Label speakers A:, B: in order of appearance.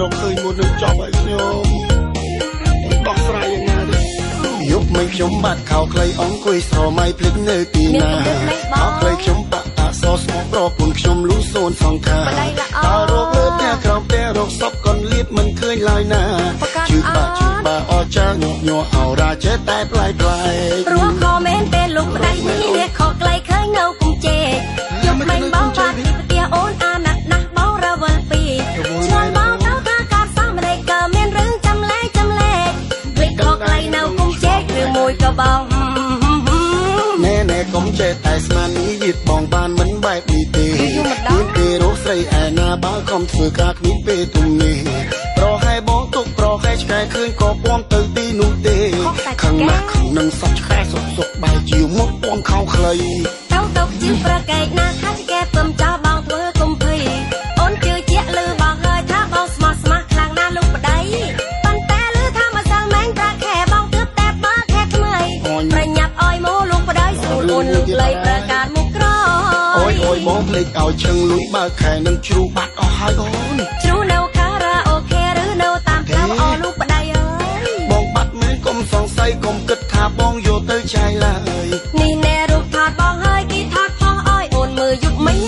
A: រកឃើញមុននឹងចប់ឲ្យខ្ញុំដោះស្រាយយ៉ាងណាទេយប់មិនខ្ញុំបាត់ខោខ្លីអង្គុយស្រមៃភ្លេចនៅទីណាខោខ្លីខ្ញុំបាក់អសស្មោះប្រពន្ធខ្ញុំលូសូនសងខាតើរកលើផ្ទះក្រោមផ្ទះរកសពកូនលៀបមិនឃើញឡើយណាជឿបាអចាញញ័រអរ៉ាចេះតែប្លែកប្លែកព្រោះខមមែនទេលោកប្តីនេះខកខ្លីឃើញនៅគុំជេយប់មិនបងបាត់ទីផ្ទះអូនអាណិតណាស់បងរវល់ពីឆ្លងបងទៅថាការសមរេកមានរឿងចាំលែកភ្លេចខកខ្លីនៅគុំជេឬមួយក៏បងណែកុំចេះតែស្មាននេះយឺតបងបានមិនបែបនេះទេមានគេរកស្រីឯណាបើខំធ្វើការគ្មានពេលទុំនេះប្រហែលបងទុកប្រហែលឆ្កែឃើញក៏ពំទៅទីនោះទេខាងណាខាងនឹងសក់ឆ្កែសុកបែរជាមកពំខោខ្លីទៅជឿប្រកែកណាថាឆ្កែពំចោលបងធ្វើកុំភ័យអូនជឿជាក់លឺបងហើយថាបងស្មោះខ្លាំងណាស់លោកប្តីប៉ុន្តែលឺថាម្សិលមិញប្រាខែបងទើបតែបើខែថ្មីប្រញាប់អោយមកលោកប្តីស្រួលអូនលុកលៃប្រកាសមុខក្រអូយបងភ្លេចឲ្យឈឹងលុយបើខែនឹងជ្រូបាត់អស់ហើយអូនជ្រូនៅការ៉ាអូខេឬនៅតាមផ្លូវអស់លោកប្តីអើយបងបាត់មែនកុំសង្ស័យកុំគិតថាបងយកទៅចាយឡើយនេះណែរូបថតបងហើយគេថតផងឲ្យអូនមើលយប់មិញ